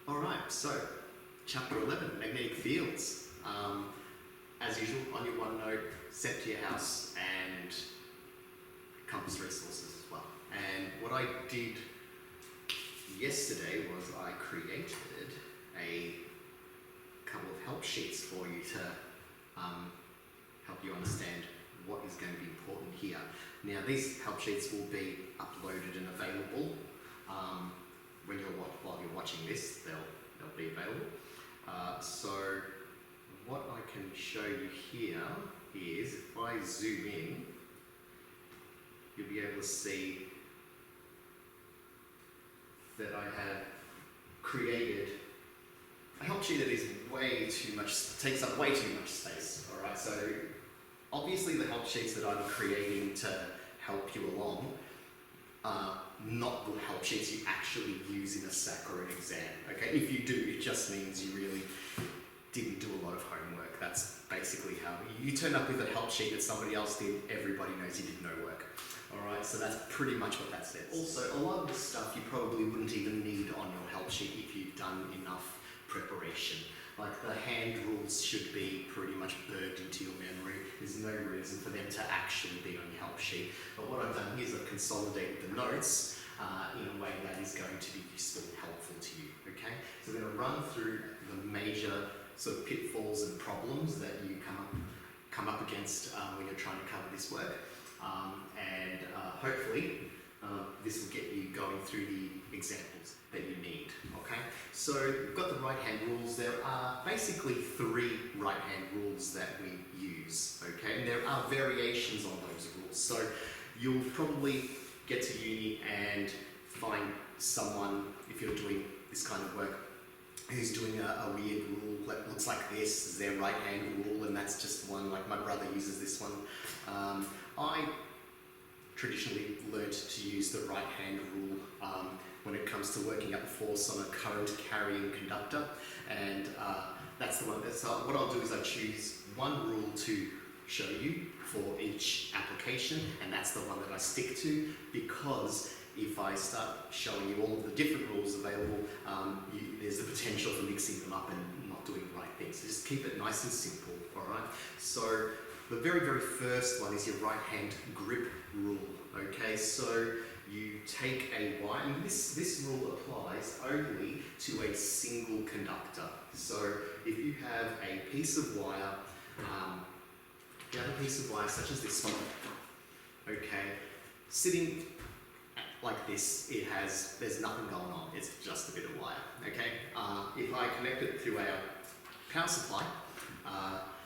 Alright, so chapter 11, magnetic fields. As usual, on your OneNote, set to your house and compass resources as well. And what I did yesterday was I created a couple of help sheets for you to help you understand what is going to be important here. Now, these help sheets will be uploaded and available while you're watching this. They'll be available. So what I can show you here is, if I zoom in, you'll be able to see that I have created a help sheet that is takes up way too much space. All right, so obviously the help sheets that I'm creating to help you along are not the help sheets you actually use in a SAC or an exam. Okay, if you do, it just means you really didn't do a lot of homework. That's basically how you turn up with a help sheet that somebody else did. Everybody knows you did no work. All right, so that's pretty much what that says. Also, a lot of the stuff you probably wouldn't even need on your help sheet if you've done enough preparation. Like the hand rules should be pretty much burned into your memory. There's no reason for them to actually be on your help sheet. But what I've done here is I've consolidated the notes in a way that is going to be useful and helpful to you. Okay, so we're going to run through the major sort of pitfalls and problems that you come up against when you're trying to cover this work, and hopefully this will get you going through the examples that you need. Okay, so we've got the right-hand rules. There are basically 3 right-hand rules that we use. Okay, and there are variations on those rules. So you'll probably get to uni and find someone, if you're doing this kind of work, who's doing a weird rule that looks like this, is their right-hand rule, and that's just one, like my brother uses this one. I traditionally learnt to use the right-hand rule when it comes to working out the force on a current-carrying conductor, and that's the one. So what I'll do is I choose one rule to show you for each application, and that's the one that I stick to, because if I start showing you all of the different rules available, there's the potential for mixing them up and not doing the right thing. So just keep it nice and simple, all right? So the very, very first one is your right-hand grip rule, okay? So you take a wire, and this rule applies only to a single conductor. So if you have a piece of wire, such as this one, okay, sitting like this, there's nothing going on, it's just a bit of wire, okay? If I connect it to our power supply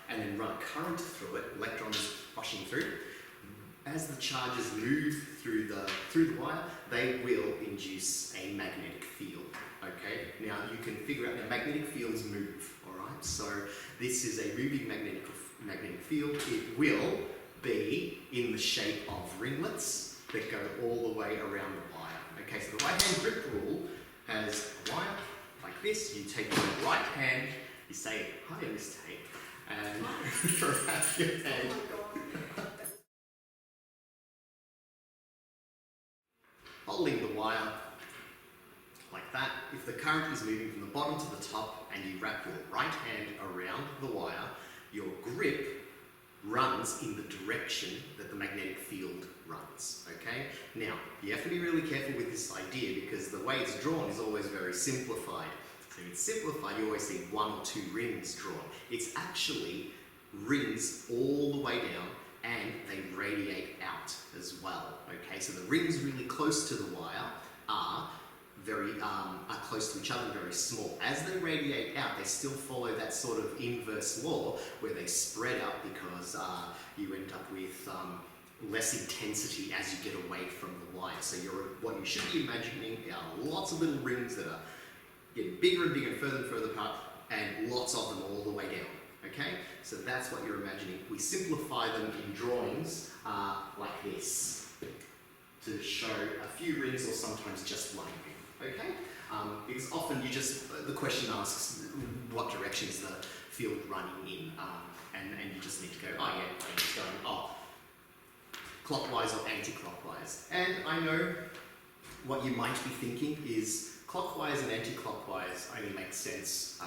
and then run a current through it, electrons rushing through, as the charges move through the wire, they will induce a magnetic field, okay? Now you can figure out, magnetic fields move, all right? So this is a moving magnetic field. It will be in the shape of ringlets that go all the way around the wire. Okay, so the right-hand grip rule has a wire like this. You take your right hand, you say, "Hi, Miss Tate," and wrap your hand. Holding the wire like that. If the current is moving from the bottom to the top and you wrap your right hand around the wire, your grip runs in the direction that the magnetic field runs, okay? Now, you have to be really careful with this idea, because the way it's drawn is always very simplified. So if it's simplified, you always see 1 or 2 rings drawn. It's actually rings all the way down, and they radiate out as well, okay? So the rings really close to the wire are close to each other, very small. As they radiate out, they still follow that sort of inverse law where they spread out, because you end up with less intensity as you get away from the wire. So what you should be imagining are lots of little rings that are getting bigger and bigger and further apart, and lots of them all the way down. Okay, so that's what you're imagining. We simplify them in drawings like this to show a few rings, or sometimes just one ring. Okay, because often the question asks what direction is the field running in, and you just need to go, oh yeah, it's going clockwise or anti-clockwise. And I know what you might be thinking is, Clockwise and anti-clockwise only makes sense.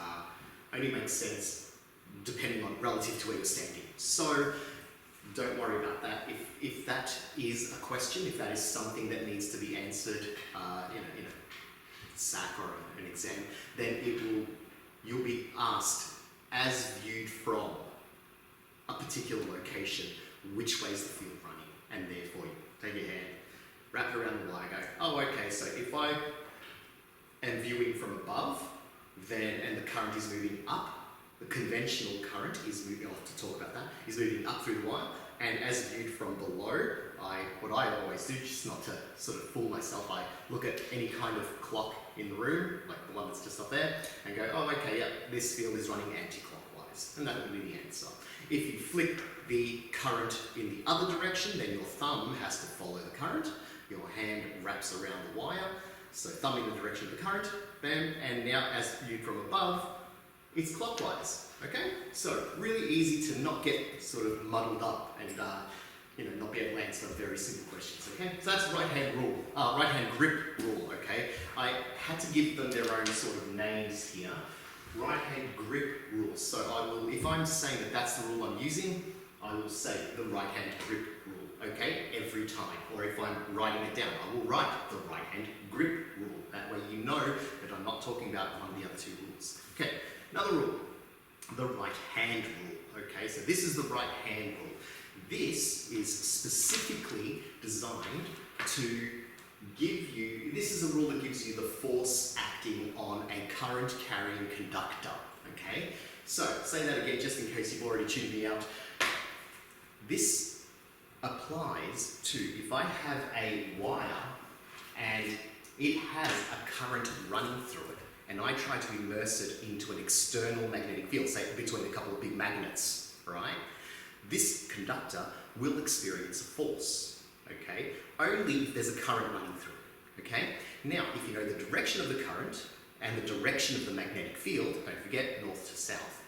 Depending on relative to where you're standing. So don't worry about that. If that is a question, if that is something that needs to be answered in a SAC or an exam, then you'll be asked, as viewed from a particular location, which way is the field running? And therefore, you take your hand, wrap it around the wire, go, oh, okay, so if I am viewing from above, and the current is moving up, the conventional current is moving, I'll have to talk about that, is moving up through the wire, and as viewed from below, what I always do, just not to sort of fool myself, I look at any kind of clock in the room, like the one that's just up there, and go, oh, okay, yeah, this field is running anti-clockwise, and that will be the answer. If you flip the current in the other direction, then your thumb has to follow the current, your hand wraps around the wire, so thumb in the direction of the current, bam, and now as viewed from above, it's clockwise, okay? So really easy to not get sort of muddled up and not be able to answer very simple questions, okay? So that's right-hand grip rule, okay? I had to give them their own sort of names here. Right-hand grip rule. So I will, if I'm saying that that's the rule I'm using, I will say the right-hand grip rule, okay? Every time. Or if I'm writing it down, I will write the right-hand grip rule. That way you know that I'm not talking about one of the other two rules. Okay, another rule, the right-hand rule, okay? So this is the right-hand rule. This is specifically designed to give you, this is a rule that gives you the force acting on a current carrying conductor, okay? So, say that again just in case you've already tuned me out. This applies to if I have a wire and it has a current running through it and I try to immerse it into an external magnetic field, say between a couple of big magnets, right? This conductor will experience a force, okay? Only if there's a current running through it, okay? Now, if you know the direction of the current and the direction of the magnetic field, don't forget north to south,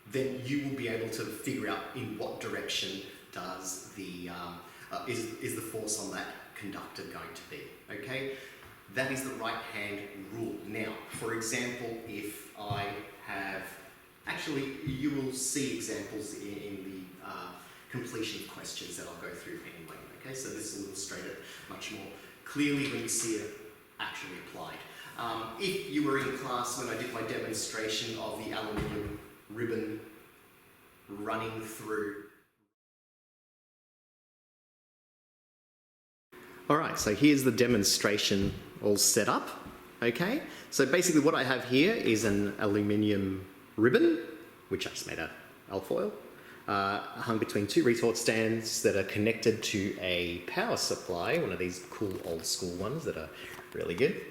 then you will be able to figure out in what direction does the is the force on that conductor going to be, okay? That is the right-hand rule. Now, for example, if I have, actually, you will see examples in the completion of questions that I'll go through anyway, okay? So this will illustrate it much more clearly when you see it actually applied. If you were in class when I did my demonstration of the aluminium ribbon running through. All right, so here's the demonstration all set up, okay? So basically what I have here is an aluminium ribbon, which I just made out of alfoil, hung between two retort stands that are connected to a power supply, one of these cool old school ones that are really good,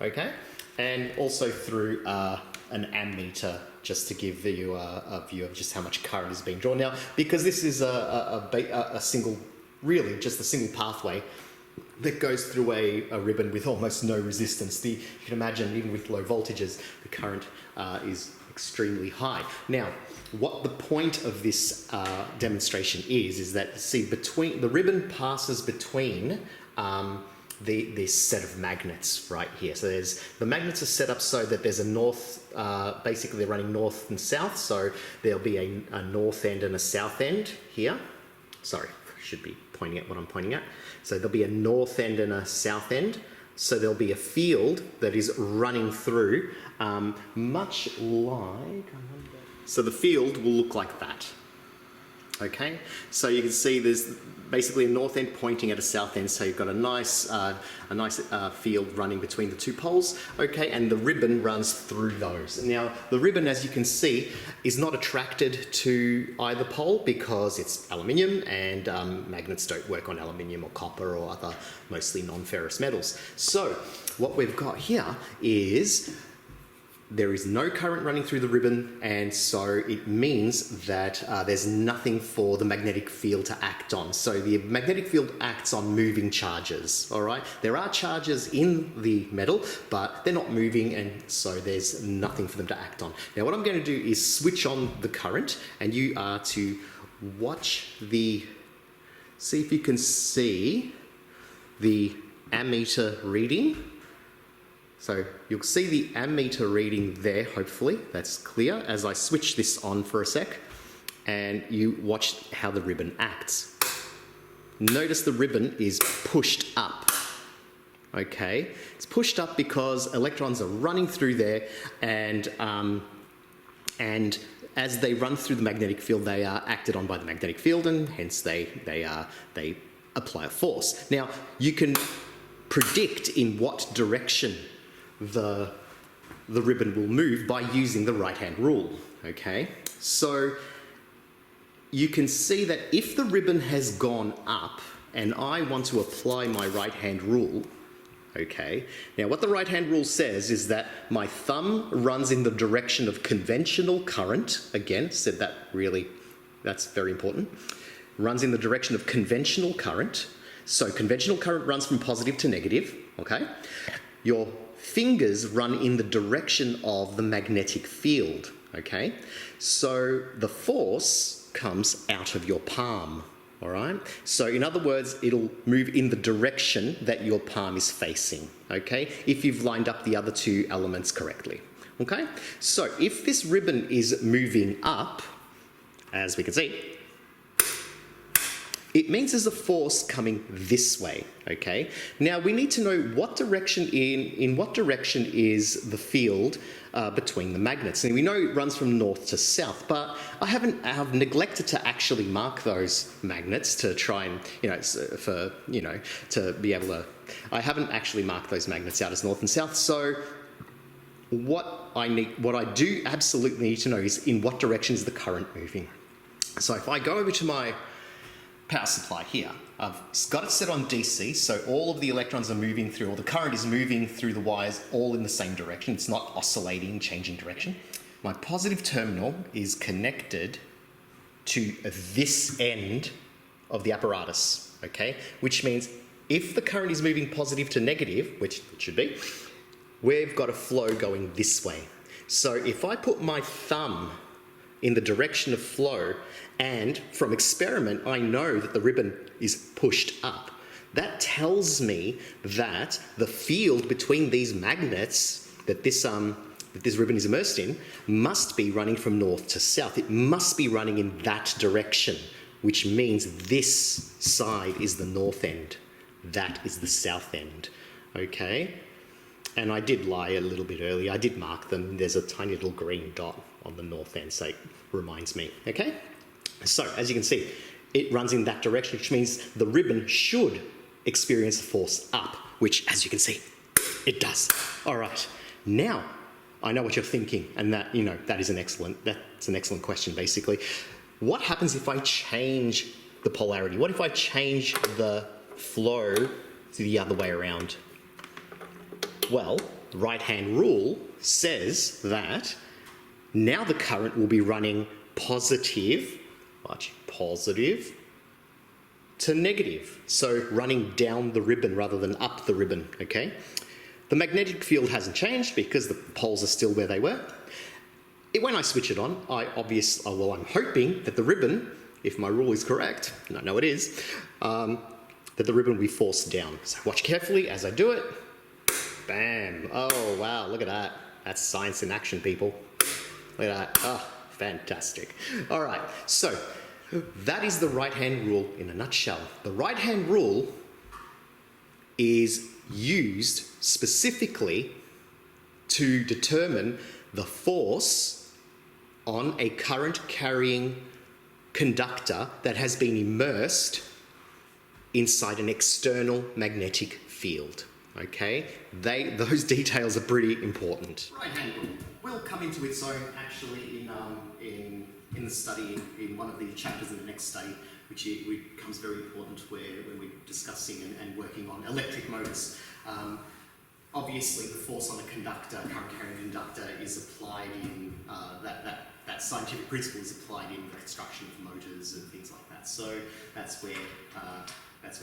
okay? And also through an ammeter, just to give you a view of just how much current is being drawn. Now, because this is a single, really just a single pathway that goes through a ribbon with almost no resistance. You can imagine, even with low voltages, the current is extremely high. Now, what the point of this demonstration is that, see, the ribbon passes between this set of magnets right here. So the magnets are set up so that there's a north, basically they're running north and south, so there'll be a north end and a south end here. Sorry, I should be pointing at what I'm pointing at. So there'll be a north end and a south end. So there'll be a field that is running through, much like, so the field will look like that. Okay, so you can see there's basically a north end pointing at a south end, so you've got a nice field running between the two poles, okay, and the ribbon runs through those. Now, the ribbon, as you can see, is not attracted to either pole because it's aluminium, and magnets don't work on aluminium or copper or other mostly non-ferrous metals. So, what we've got here is there is no current running through the ribbon, and so it means that there's nothing for the magnetic field to act on. So the magnetic field acts on moving charges, all right? There are charges in the metal, but they're not moving, and so there's nothing for them to act on. Now, what I'm going to do is switch on the current, and you are to watch see if you can see the ammeter reading. So you'll see the ammeter reading there, hopefully. That's clear as I switch this on for a sec and you watch how the ribbon acts. Notice the ribbon is pushed up. Okay, it's pushed up because electrons are running through there, and as they run through the magnetic field, they are acted on by the magnetic field, and hence they apply a force. Now you can predict in what direction the ribbon will move by using the right-hand rule. Okay, so you can see that if the ribbon has gone up, and I want to apply my right-hand rule. Okay, now what the right-hand rule says is that my thumb runs in the direction of conventional current. Again, said that really, that's very important. Runs in the direction of conventional current. So conventional current runs from positive to negative, okay? Your fingers run in the direction of the magnetic field, okay? So the force comes out of your palm. All right, so in other words, it'll move in the direction that your palm is facing, okay, if you've lined up the other two elements correctly, okay? So if this ribbon is moving up, as we can see, it means there's a force coming this way, okay? Now we need to know what direction in what direction is the field between the magnets. And we know it runs from north to south, but I've neglected to actually mark those magnets to try and, to be able to, I haven't actually marked those magnets out as north and south. So what I do absolutely need to know is in what direction is the current moving. So if I go over to my power supply here, I've got it set on DC, so all of the electrons are moving through, or the current is moving through the wires all in the same direction. It's not oscillating, changing direction. My positive terminal is connected to this end of the apparatus, okay? Which means if the current is moving positive to negative, which it should be, we've got a flow going this way. So if I put my thumb in the direction of flow, and from experiment, I know that the ribbon is pushed up. That tells me that the field between these magnets that this ribbon is immersed in must be running from north to south. It must be running in that direction, which means this side is the north end. That is the south end, okay? And I did lie a little bit earlier. I did mark them. There's a tiny little green dot on the north end, so it reminds me, okay? So, as you can see, it runs in that direction, which means the ribbon should experience a force up, which, as you can see, it does. All right, now I know what you're thinking, and that, that's an excellent question, basically. What happens if I change the polarity? What if I change the flow to the other way around? Well, the right-hand rule says that now the current will be running positive to negative. So running down the ribbon rather than up the ribbon, okay? The magnetic field hasn't changed because the poles are still where they were. When I switch it on, I'm hoping that the ribbon, if my rule is correct, and I know it is, that the ribbon will be forced down. So watch carefully as I do it. Bam. Oh, wow, look at that. That's science in action, people. Look at that. Oh, fantastic. All right, so that is the right-hand rule in a nutshell. The right-hand rule is used specifically to determine the force on a current-carrying conductor that has been immersed inside an external magnetic field. Okay, those details are pretty important. Right-hand rule will come into its own actually in the study in one of the chapters in the next study, which becomes very important when we're discussing and working on electric motors. Obviously, the force on a conductor, current-carrying conductor, is applied in that scientific principle is applied in the construction of motors and things like that. So that's where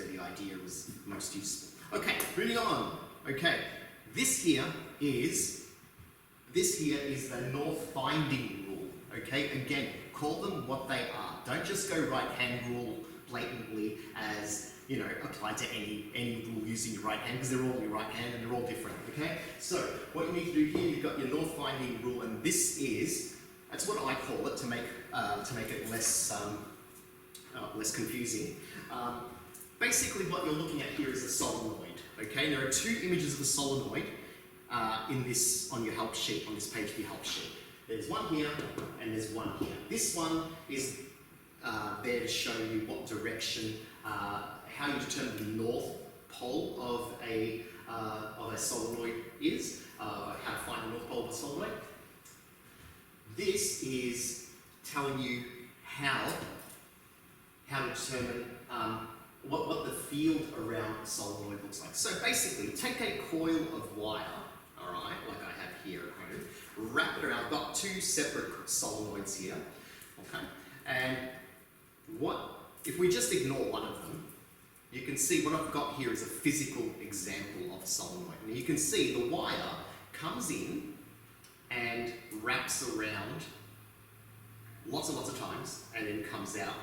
the idea was most useful. Okay, moving on. Okay, this here is the north binding rule. Okay, again, call them what they are. Don't just go right-hand rule blatantly as apply to any rule using your right hand, because they're all in your right hand and they're all different, okay? So what you need to do here, you've got your north finding rule, and that's what I call it to make it less confusing. Basically what you're looking at here is a solenoid, okay? There are two images of a solenoid on your help sheet, on this page of your help sheet. There's one here and there's one here. This one is there to show you what direction, how you determine the north pole of a solenoid is, how to find the north pole of a solenoid. This is telling you how to determine what the field around a solenoid looks like. So basically, take a coil of wire, all right, like I have here at home, wrap it around. I've got two separate solenoids here, okay, and if we just ignore one of them, you can see what I've got here is a physical example of a solenoid. And you can see the wire comes in and wraps around lots and lots of times and then comes out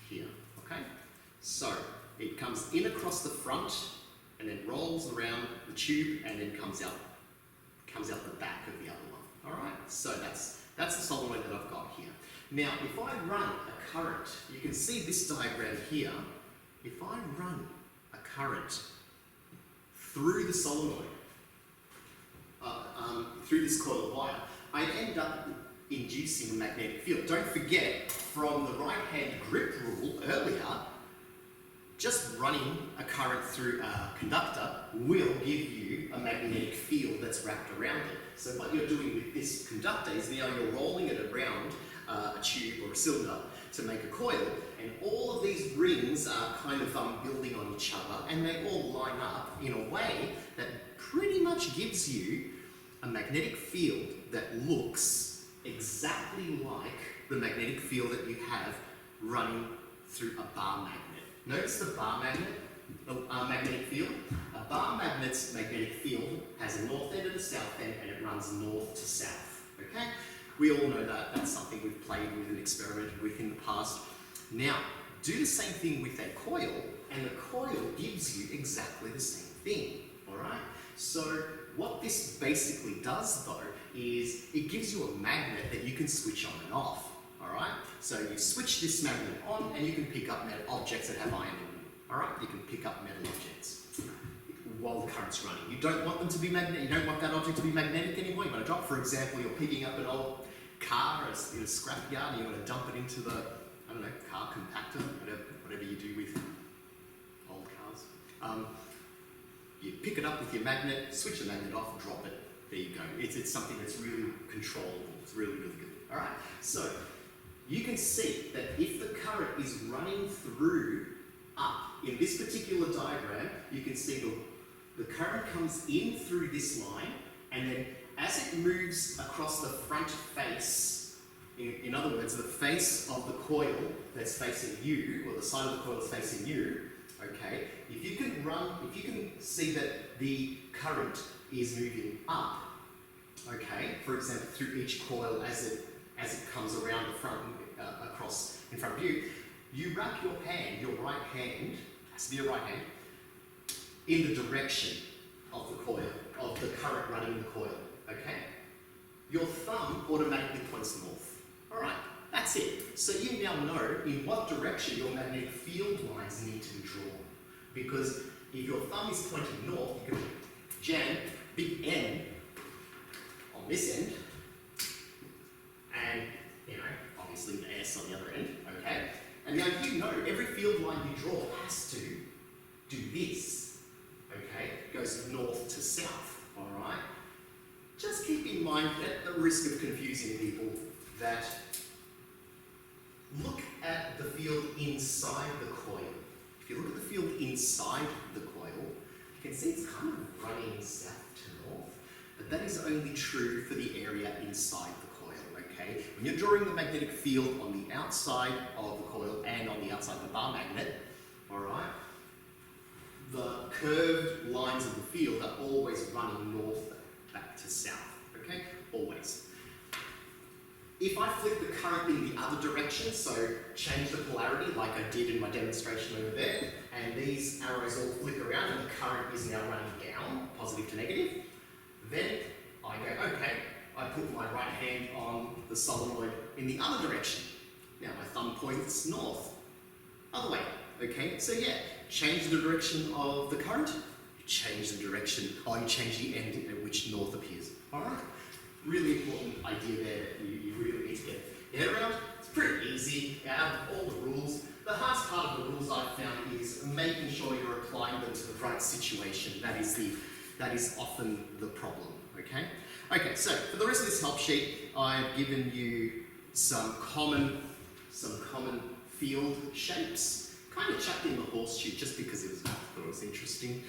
here, okay? So it comes in across the front and then rolls around the tube and then comes out the back of the other one, all right? So that's the solenoid that I've got here. Now, if I run a current, you can see this diagram here. If I run a current through the solenoid, through this coil of wire, I end up inducing a magnetic field. Don't forget, from the right-hand grip rule earlier, just running a current through a conductor will give you a magnetic field that's wrapped around it. So what you're doing with this conductor is now you're rolling it around a tube or a cylinder to make a coil, and all of these rings are kind of building on each other, and they all line up in a way that pretty much gives you a magnetic field that looks exactly like the magnetic field that you have running through a bar magnet. Notice the bar magnet, magnetic field. A bar magnet's magnetic field has a north end and a south end, and it runs north to south, okay? We all know that. That's something we've played with and experimented with in the past. Now, do the same thing with a coil, and the coil gives you exactly the same thing, all right? So what this basically does, though, is it gives you a magnet that you can switch on and off, all right? So you switch this magnet on, and you can pick up metal objects that have iron in them, all right? You can pick up metal objects while the current's running. You don't want them to be magnetic. You don't want that object to be magnetic anymore. You want to drop, for example, you're picking up an old car in a scrapyard, and you want to dump it into the, I don't know, car compactor, whatever you do with old cars. You pick it up with your magnet, switch the magnet off, drop it. There you go. It's something that's really controllable. It's really, really good. All right. So you can see that if the current is running through up in this particular diagram, you can see the current comes in through this line, and then as it moves across the front face, in other words, the face of the coil that's facing you, or the side of the coil that's facing you, okay, if you can see that the current is moving up, okay, for example, through each coil as it comes around the front, across in front of you, you wrap your hand, your right hand, has to be your right hand, in the direction of the coil, of the current running the coil, okay? Your thumb automatically points north, all right? That's it. So you now know in what direction your magnetic field lines need to be drawn. Because if your thumb is pointing north, you can jam big N on this end, and, obviously the S on the other end, okay? And now you know every field line you draw has to do this, okay? It goes north to south, all right? Just keep in mind, at the risk of confusing people, that look at the field inside the coil. If you look at the field inside the coil, you can see it's kind of running south to north, but that is only true for the area inside the coil, okay? When you're drawing the magnetic field on the outside of the coil and on the outside of the bar magnet, all right, the curved lines of the field are always running north back to south, okay? Always. If I flip the current in the other direction, so change the polarity like I did in my demonstration over there, and these arrows all flip around and the current is now running down, positive to negative, then I go, okay, I put my right hand on the solenoid in the other direction. Now my thumb points north, other way, okay? So yeah, change the direction of the current, you change the direction, or you change the end at which north appears, all right? Really important idea there that you really need to get your head around. It's pretty easy, out of all the rules. The hardest part of the rules I've found is making sure you're applying them to the right situation. That is often the problem, okay? Okay, so for the rest of this help sheet, I've given you some common field shapes. Kind of chucked in the horseshoe just because I thought it was interesting.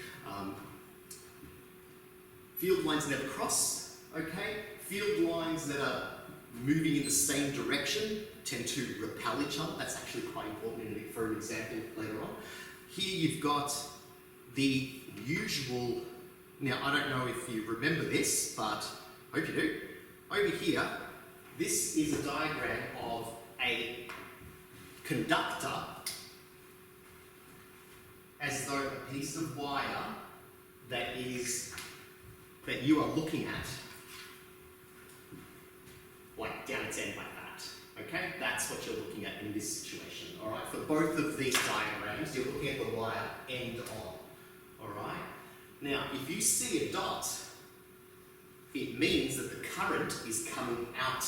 Field lines never cross, okay? Field lines that are moving in the same direction tend to repel each other. That's actually quite important for an example later on. Here you've got the usual, now I don't know if you remember this, but I hope you do. Over here, this is a diagram of a conductor as though a piece of wire that you are looking at, like down its end like that. Okay, that's what you're looking at in this situation. All right, for both of these diagrams, you're looking at the wire end on. All right. Now, if you see a dot, it means that the current is coming out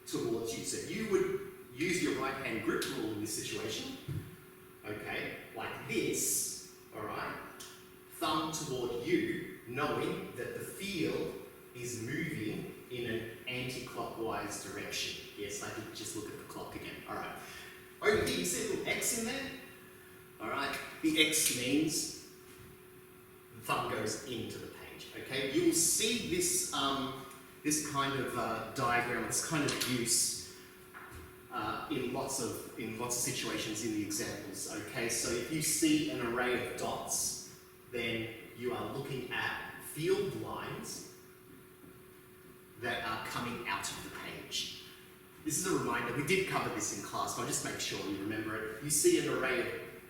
towards you. So you would use your right hand grip rule in this situation. Okay, like this. All right. Thumb toward you, knowing that the field is moving in an anti-clockwise direction. Yes, I did just look at the clock again. All right. Over here, you see a little X in there? All right. The X means the thumb goes into the page. Okay. You will see this this kind of diagram, this kind of use in lots of situations in the examples. Okay. So if you see an array of dots, then you are looking at field lines that are coming out of the page. This is a reminder, we did cover this in class, but I'll just make sure you remember it. You see an array of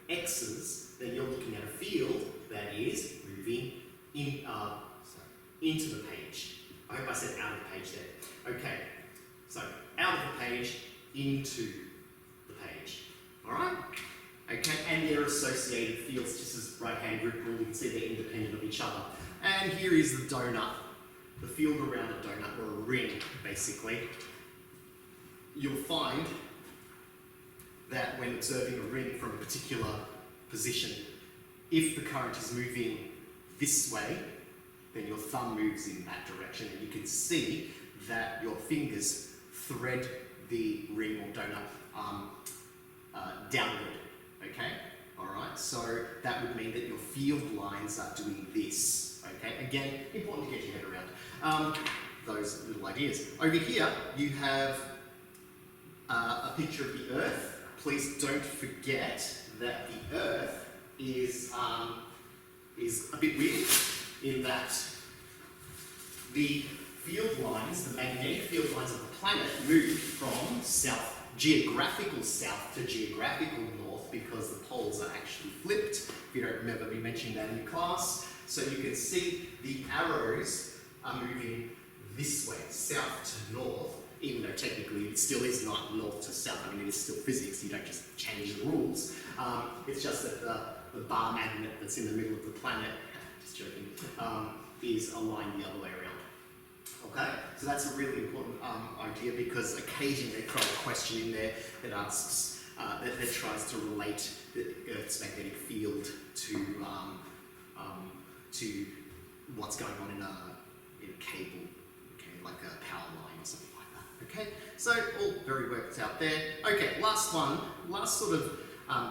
X's, then you're looking at a field that is moving into the page. I hope I said out of the page there. Okay, so out of the page, into the page. All right? Okay, and their associated fields, just as right-hand grip rule, you can see they're independent of each other. And here is the donut, the field around a donut, or a ring, basically. You'll find that when observing a ring from a particular position, if the current is moving this way, then your thumb moves in that direction, and you can see that your fingers thread the ring or donut downward. Okay, all right, so that would mean that your field lines are doing this, okay? Again, important to get your head around those little ideas. Over here, you have a picture of the Earth. Please don't forget that the Earth is a bit weird in that the field lines, the magnetic field lines of the planet move from geographical south to geographical north because the poles are actually flipped. If you don't remember me mentioning that in your class. So you can see the arrows are moving this way, south to north, even though technically it still is not north to south. I mean, it is still physics, you don't just change the rules. It's just that the bar magnet that's in the middle of the planet, just joking, is aligned the other way around. Okay, so that's a really important idea because occasionally they throw a question in there that asks, that tries to relate the Earth's magnetic field to what's going on in a cable, okay, like a power line or something like that. Okay, so all very worked out there. Okay, last sort of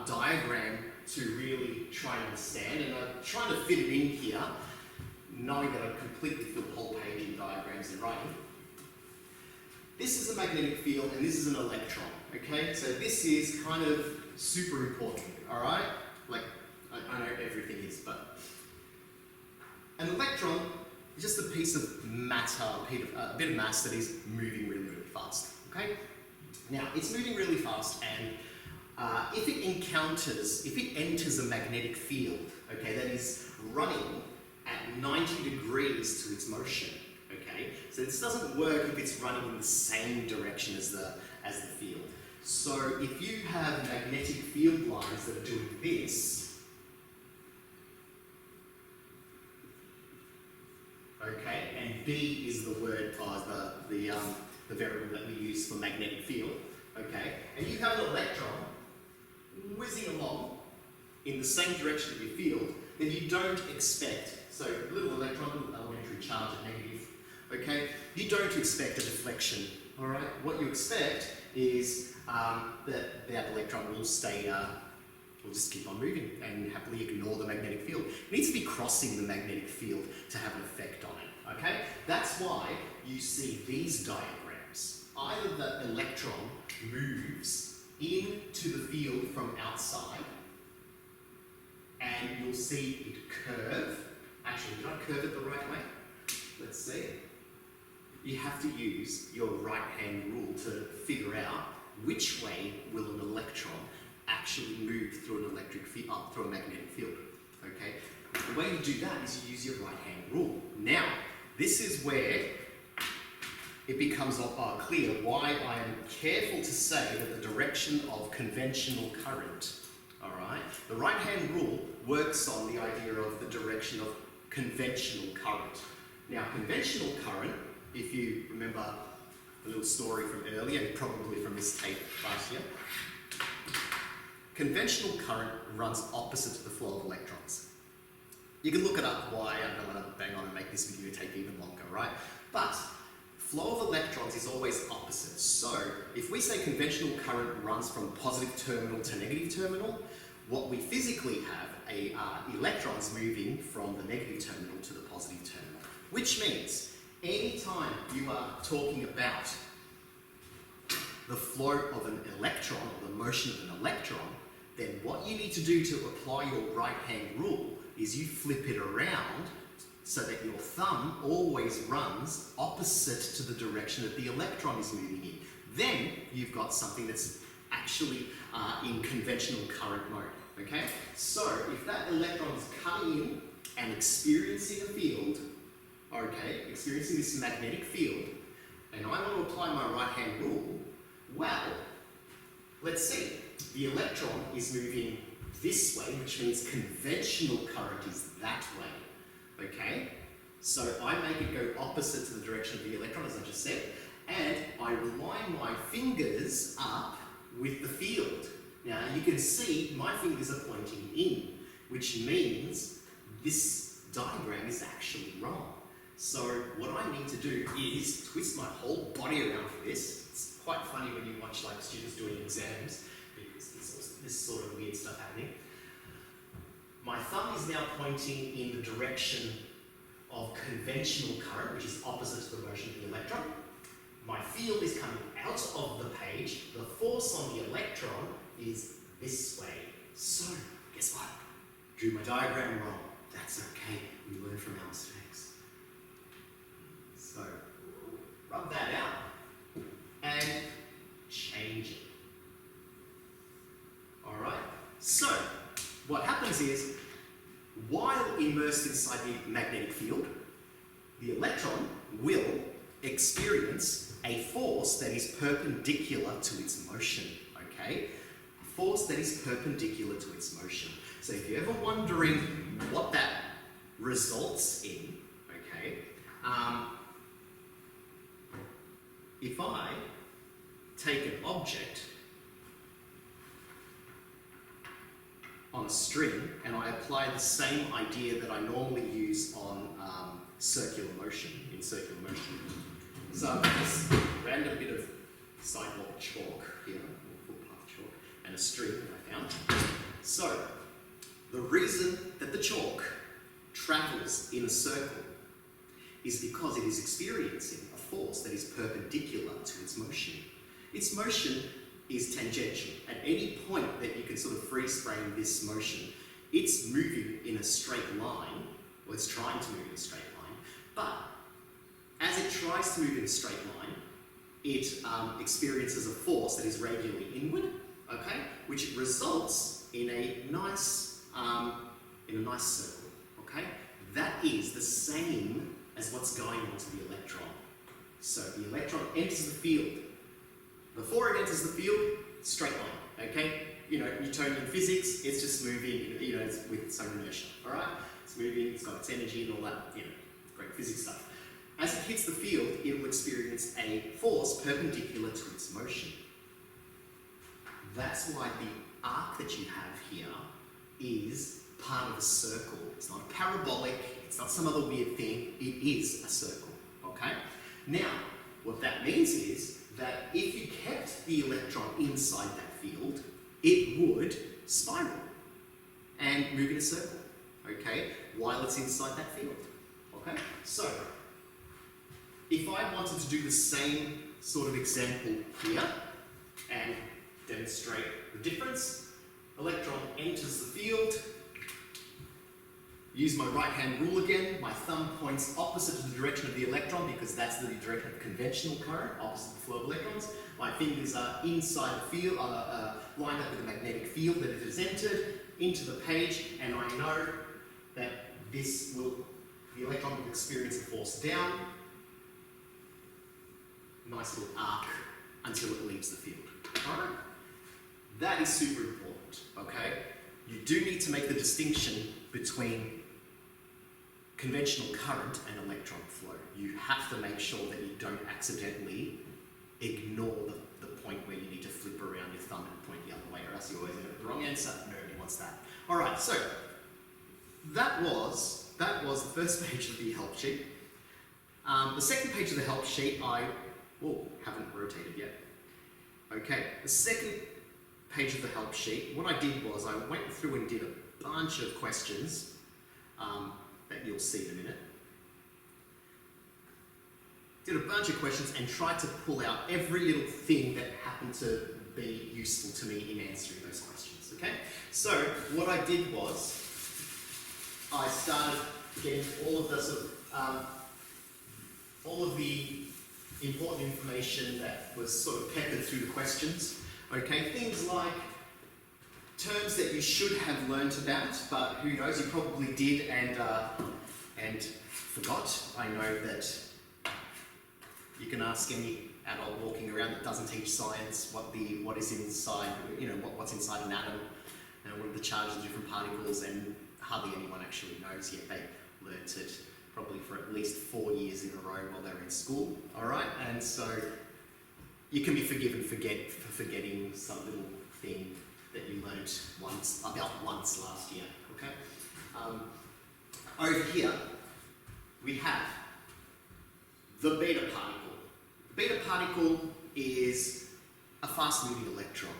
diagram to really try and understand, and I'm trying to fit it in here, knowing that I've completely filled the whole page in diagrams and writing. This is a magnetic field and this is an electron, okay? So this is kind of super important, all right? Like, I know everything is, but an electron is just a piece of matter, a bit of mass that is moving really, really fast, okay? Now, it's moving really fast and if it enters a magnetic field, okay, that is running at 90 degrees to its motion, okay? So this doesn't work if it's running in the same direction as the field. So if you have magnetic field lines that are doing this, okay, and B is the word, the variable that we use for magnetic field, okay, and you have an electron whizzing along in the same direction of your field, then you don't expect, so little electron, little elementary charge at negative, okay, you don't expect a deflection, all right? What you expect is that electron will stay, will just keep on moving and happily ignore the magnetic field. It needs to be crossing the magnetic field to have an effect on it, okay? That's why you see these diagrams. Either the electron moves into the field from outside, and you'll see it curve. Actually, did I curve it the right way? Let's see. You have to use your right-hand rule to figure out which way will an electron actually move through an electric field, through a magnetic field. Okay. The way you do that is you use your right-hand rule. Now, this is where it becomes clear why I am careful to say that the direction of conventional current, all right, the right-hand rule works on the idea of the direction of conventional current. Now, conventional current, if you remember a little story from earlier, and probably from this tape last year, conventional current runs opposite to the flow of electrons. You can look it up why. I don't want to bang on and make this video take even longer, right? But flow of electrons is always opposite. So if we say conventional current runs from positive terminal to negative terminal, what we physically have are electrons moving from the negative terminal to the positive terminal, which means anytime you are talking about the flow of an electron or the motion of an electron, then what you need to do to apply your right-hand rule is you flip it around so that your thumb always runs opposite to the direction that the electron is moving in. Then you've got something that's actually in conventional current mode, okay? So if that electron is coming in and experiencing a field, okay, experiencing this magnetic field, and I want to apply my right-hand rule, well, let's see. The electron is moving this way, which means conventional current is that way, okay? So I make it go opposite to the direction of the electron, as I just said, and I line my fingers up with the field. Now, you can see my fingers are pointing in, which means this diagram is actually wrong. So what I need to do is twist my whole body around for this. It's quite funny when you watch like students doing exams, because there's this sort of weird stuff happening. My thumb is now pointing in the direction of conventional current, which is opposite to the motion of the electron. My field is coming out of the page. The force on the electron is this way. So, guess what? Drew my diagram wrong. That's okay. We learn from our mistakes. So, rub that out and change it. Alright? So, what happens is, while immersed inside the magnetic field, the electron will experience a force that is perpendicular to its motion, okay? A force that is perpendicular to its motion. So if you're ever wondering what that results in, okay, if I take an object on a string and I apply the same idea that I normally use on circular motion, in circular motion. So I've got this random bit of sidewalk chalk here, or footpath chalk, and a string that I found. So the reason that the chalk travels in a circle is because it is experiencing a force that is perpendicular to its motion. Its motion is tangential. At any point that you can sort of freeze frame this motion, it's moving in a straight line, or it's trying to move in a straight line, but as it tries to move in a straight line, it experiences a force that is radially inward, okay, which results in a nice circle, okay? That is the same as what's going on to the electron. So the electron enters the field. Before it enters the field, straight line, okay? You know, Newtonian physics, it's just moving, you know, it's with some inertia, all right? It's moving, it's got its energy and all that, you know, great physics stuff. As it hits the field, it will experience a force perpendicular to its motion. That's why the arc that you have here is part of a circle. It's not a parabolic, it's not some other weird thing, it is a circle, okay? Now, what that means is that if you kept the electron inside that field, it would spiral and move in a circle, okay, while it's inside that field, okay? So, if I wanted to do the same sort of example here and demonstrate the difference, electron enters the field, use my right hand rule again, my thumb points opposite to the direction of the electron because that's the direction of conventional current, opposite the flow of electrons. My fingers are inside the field, lined up with the magnetic field that it has entered into the page, and I know that the electron will experience a force down, nice little arc until it leaves the field. Alright? That is super important, okay? You do need to make the distinction between conventional current and electron flow. You have to make sure that you don't accidentally ignore the point where you need to flip around your thumb and point the other way, or else you always end up with the wrong answer. Nobody wants that. Alright, so that was the first page of the help sheet. The second page of the help sheet haven't rotated yet. Okay, the second page of the help sheet, what I did was I went through and did a bunch of questions that you'll see in a minute. Did a bunch of questions and tried to pull out every little thing that happened to be useful to me in answering those questions, okay? So what I did was I started getting all of the all of the important information that was sort of peppered through the questions. Okay, things like terms that you should have learnt about, but who knows, you probably did and forgot. I know that you can ask any adult walking around that doesn't teach science what is inside, you know, what's inside an atom and what are the charges of different particles, and hardly anyone actually knows yet. They learnt it probably for at least 4 years in a row while they were in school, all right? And so you can be forgiven for forgetting some little thing that you learnt once last year, okay? Over here, we have the beta particle. The beta particle is a fast-moving electron.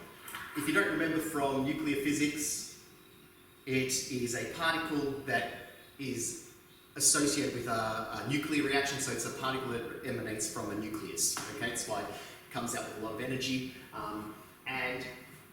If you don't remember from nuclear physics, it is a particle that is associated with a nuclear reaction, so it's a particle that emanates from a nucleus, okay? That's why it comes out with a lot of energy, and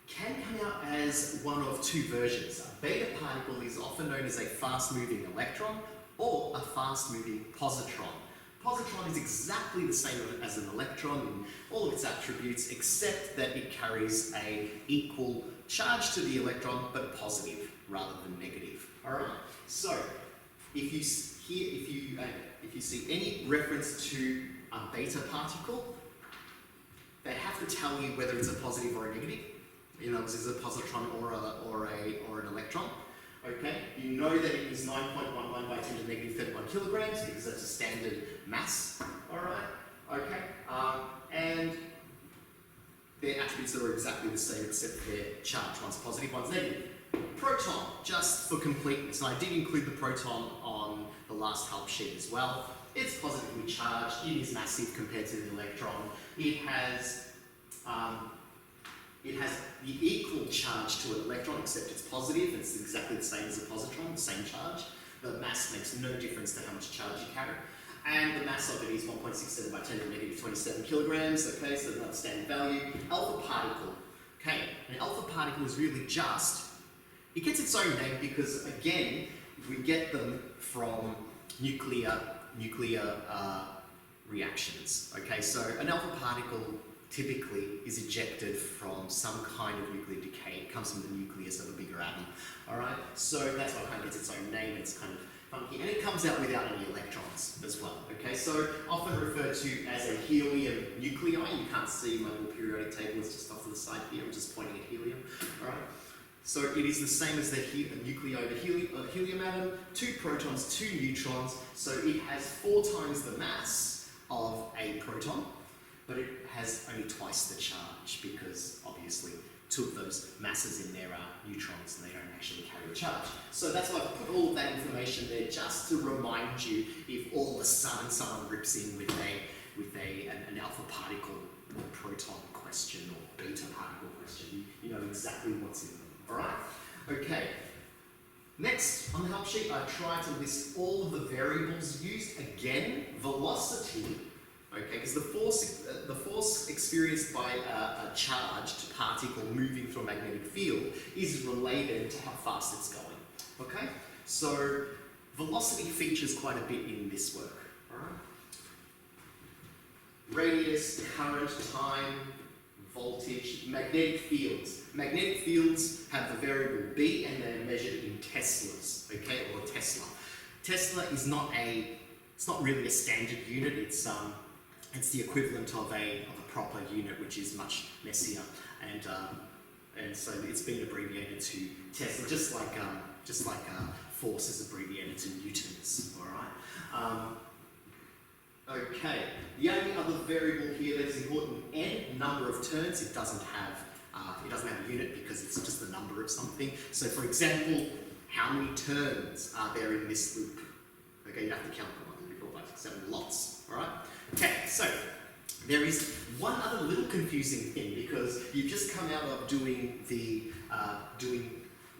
can come out as one of two versions. A beta particle is often known as a fast-moving electron or a fast-moving positron. Positron is exactly the same as an electron in all of its attributes, except that it carries an equal charge to the electron, but positive rather than negative. All right. So, if you see any reference to a beta particle, they have to tell you whether it's a positive or a negative. You know, is it a positron or an electron? Okay, you know that it is 9.11 by 10 to the negative 31 kilograms because that's a standard mass. All right, okay, and their attributes are exactly the same except their charge. One's positive, one's negative. Proton, just for completeness, and I did include the proton on the last help sheet as well. It's positively charged. It is massive compared to the electron. It has the equal charge to an electron, except it's positive. It's exactly the same as a positron, the same charge. The mass makes no difference to how much charge you carry. And the mass of it is 1.67 by 10 to the negative 27 kilograms, okay, so another standard value. Alpha particle, okay, an alpha particle is really just, it gets its own name because, again, we get them from nuclear reactions, okay, so an alpha particle typically is ejected from some kind of nuclear decay. It comes from the nucleus of a bigger atom. All right, so that's why it kind of gets its own name. It's kind of funky, and it comes out without any electrons as well. Okay, so often referred to as a helium nuclei. You can't see my little periodic table; it's just off to the side here. I'm just pointing at helium. All right. So it is the same as the nuclei of a helium atom, 2 protons, 2 neutrons, so it has 4 times the mass of a proton, but it has only twice the charge because obviously 2 of those masses in there are neutrons and they don't actually carry a charge. So that's why I've put all of that information there just to remind you if all of a sudden someone rips in with an alpha particle or proton question or beta particle question, you know exactly what's in them. Alright, okay. Next, on the help sheet, I try to list all of the variables used. Again, velocity, okay, because the force experienced by a charged particle moving through a magnetic field is related to how fast it's going. Okay, so velocity features quite a bit in this work. Alright, radius, current, time, voltage, magnetic fields. Magnetic fields have the variable B and they're measured in Teslas, okay, or Tesla. Tesla is not really a standard unit. It's the equivalent of a proper unit, which is much messier, and so it's been abbreviated to Tesla, just like force is abbreviated to newtons. All right. Okay, the only other variable here that is important, N, number of turns. It doesn't have a unit because it's just the number of something. So for example, how many turns are there in this loop? Okay, you have to count them, 1, 2, 3, 4, 5, 6, 7, lots, alright? Okay, so there is one other little confusing thing because you've just come out of doing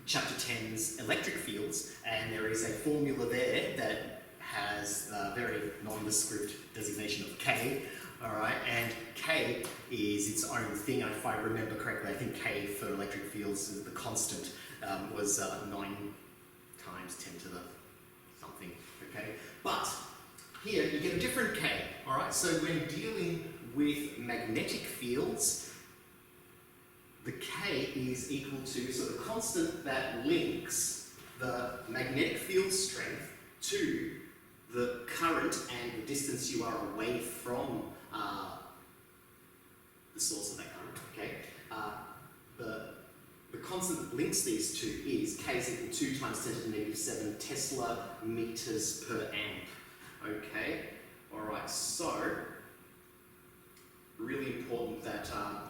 chapter 10's electric fields, and there is a formula there that has the very nondescript designation of K, alright, and K is its own thing. If I remember correctly, I think K for electric fields, the constant was 9 times 10 to the something, okay? But here you get a different K, alright? So when dealing with magnetic fields, the K is equal to, so the constant that links the magnetic field strength to the current and the distance you are away from the source of that current, okay? The constant that links these two is K is equal to 2 times 10 to the negative 7 Tesla meters per amp, okay? Alright, so really important that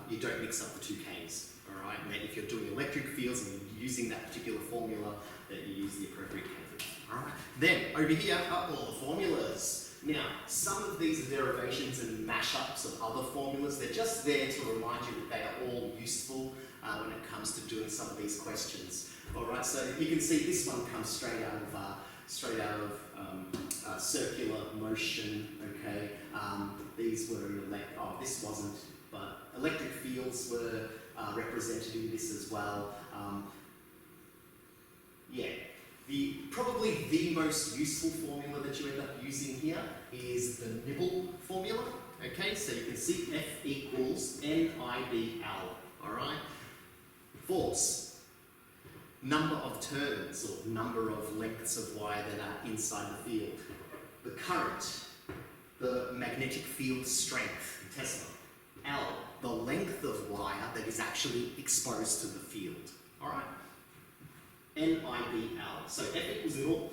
you don't mix up the 2 Ks, alright? And that if you're doing electric fields and you're using that particular formula, that you use the appropriate K for that. Alright, then over here are all the formulas. Now, some of these are derivations and mashups of other formulas. They're just there to remind you that they are all useful when it comes to doing some of these questions. Alright, so you can see this one comes straight out of circular motion, okay? These were this wasn't, but electric fields were represented in this as well. Yeah. Probably the most useful formula that you end up using here is the Nibble formula. Okay, so you can see F equals NIBL. Alright? Force, number of turns or number of lengths of wire that are inside the field. The current, the magnetic field strength, Tesla. L, the length of wire that is actually exposed to the field. Alright? NIBL. So F equals nil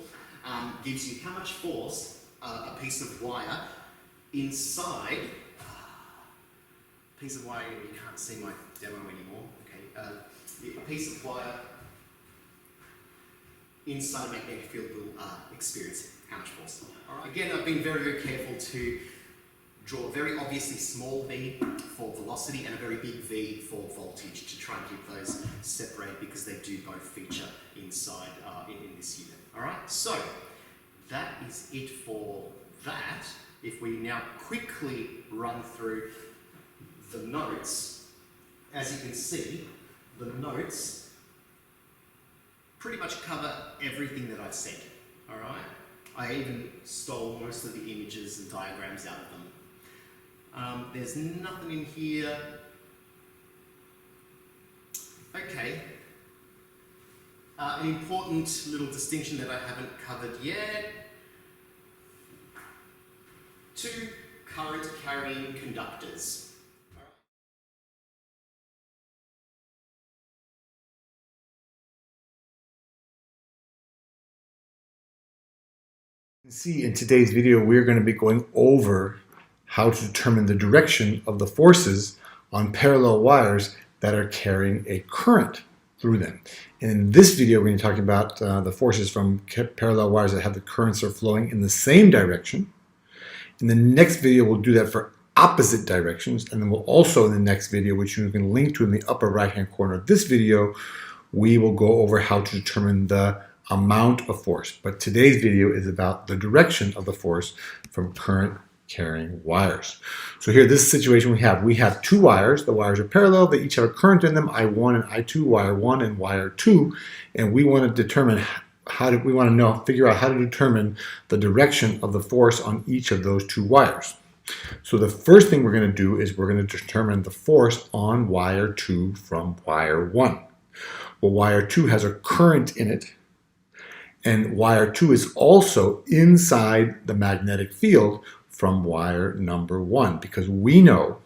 gives you how much force a piece of wire inside. Piece of wire, you can't see my demo anymore. Okay, a piece of wire inside a magnetic field will experience how much force. All right. Again, I've been very, very careful to draw a very obviously small v for velocity and a very big V for voltage to try and keep those separated because they do both feature inside in this unit. Alright, so that is it for that. If we now quickly run through the notes, as you can see, the notes pretty much cover everything that I've said. Alright, I even stole most of the images and diagrams out of them. There's nothing in here. Okay. An important little distinction that I haven't covered yet. Two current carrying conductors. You can see in today's video we're going to be going over how to determine the direction of the forces on parallel wires that are carrying a current through them. And in this video we're going to be talking about the forces from parallel wires that have the currents are flowing in the same direction. In the next video we'll do that for opposite directions, and then we'll also in the next video, which you can link to in the upper right hand corner of this video, we will go over how to determine the amount of force. But today's video is about the direction of the force from current carrying wires. So here, this situation we have two wires. The wires are parallel. They each have a current in them, I1 and I2, wire 1 and wire 2. And we want to determine figure out how to determine the direction of the force on each of those two wires. So the first thing we're going to do is we're going to determine the force on wire 2 from wire 1. Well, wire 2 has a current in it, and wire 2 is also inside the magnetic field from wire number 1, because we know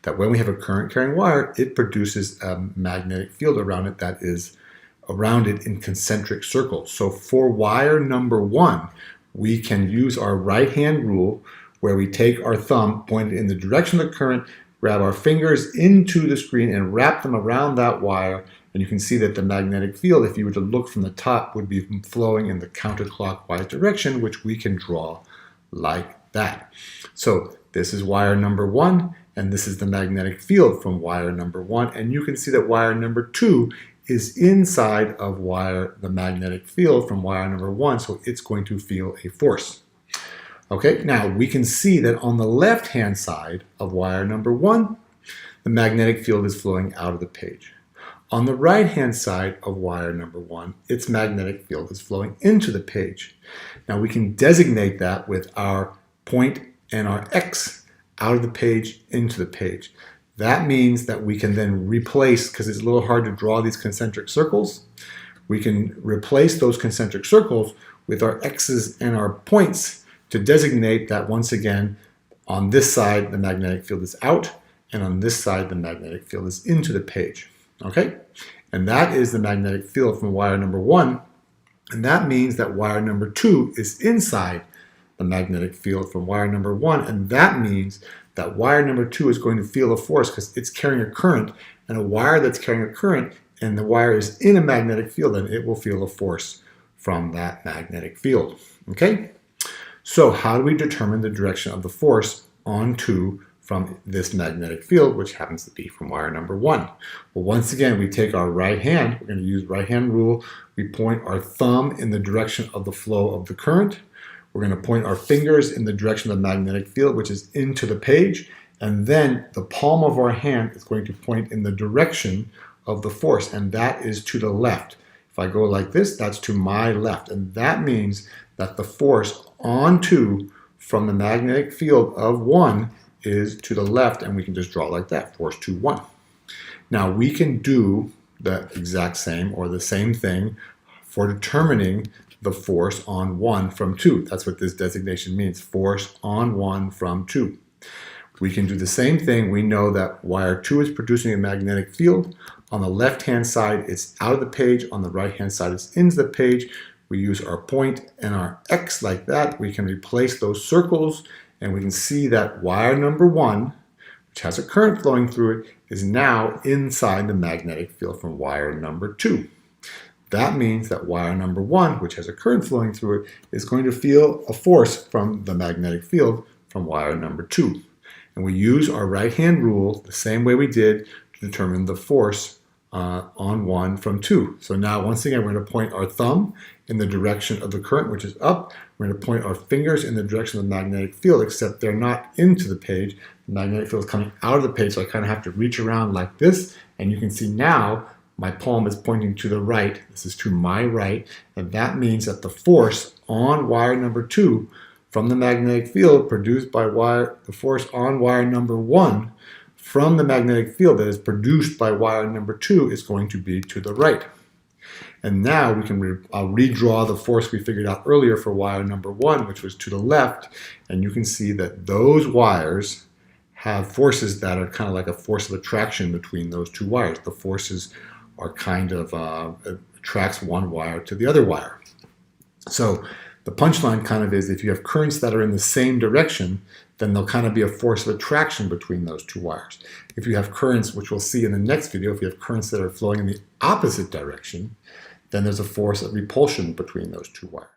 that when we have a current carrying wire, it produces a magnetic field around it that is around it in concentric circles. So for wire number 1, we can use our right hand rule where we take our thumb, point it in the direction of the current, grab our fingers into the screen and wrap them around that wire. And you can see that the magnetic field, if you were to look from the top, would be flowing in the counterclockwise direction, which we can draw like that. So this is wire number 1, and this is the magnetic field from wire number 1. And you can see that wire number 2 is inside of the magnetic field from wire number 1, so it's going to feel a force. Okay, now we can see that on the left-hand side of wire number 1, the magnetic field is flowing out of the page. On the right-hand side of wire number 1, its magnetic field is flowing into the page. Now we can designate that with our point and our X out of the page into the page. That means that we can then replace, because it's a little hard to draw these concentric circles, we can replace those concentric circles with our X's and our points to designate that once again, on this side the magnetic field is out, and on this side the magnetic field is into the page. Okay, and that is the magnetic field from wire number 1, and that means that wire number 2 is inside the magnetic field from wire number 1, and that means that wire number 2 is going to feel a force because it's carrying a current, and a wire that's carrying a current and the wire is in a magnetic field, then it will feel a force from that magnetic field. Okay, so how do we determine the direction of the force on 2 from this magnetic field, which happens to be from wire number 1? Well, once again, we take our right hand, we're going to use right hand rule, we point our thumb in the direction of the flow of the current, we're going to point our fingers in the direction of the magnetic field, which is into the page, and then the palm of our hand is going to point in the direction of the force, and that is to the left. If I go like this, that's to my left, and that means that the force on 2 from the magnetic field of 1 is to the left, and we can just draw like that, force 2, 1. Now we can do the exact same or the same thing for determining the force on 1 from 2. That's what this designation means, force on 1 from 2. We can do the same thing. We know that wire 2 is producing a magnetic field. On the left-hand side, it's out of the page. On the right-hand side, it's into the page. We use our point and our X like that. We can replace those circles, and we can see that wire number 1, which has a current flowing through it, is now inside the magnetic field from wire number 2. That means that wire number 1, which has a current flowing through it, is going to feel a force from the magnetic field from wire number 2. And we use our right-hand rule the same way we did to determine the force on 1 from 2. So now, once again, we're going to point our thumb in the direction of the current, which is up. We're going to point our fingers in the direction of the magnetic field, except they're not into the page. The magnetic field is coming out of the page, so I kind of have to reach around like this. And you can see now my palm is pointing to the right. This is to my right, and that means that the force on wire number 2 from the magnetic field produced by the force on wire number 1 from the magnetic field that is produced by wire number 2 is going to be to the right. And now we can redraw the force we figured out earlier for wire number 1, which was to the left, and you can see that those wires have forces that are kind of like a force of attraction between those two wires. The forces are kind of attracts one wire to the other wire. So the punchline kind of is, if you have currents that are in the same direction, then there'll kind of be a force of attraction between those two wires. If you have currents, which we'll see in the next video, if you have currents that are flowing in the opposite direction, then there's a force of repulsion between those two wires.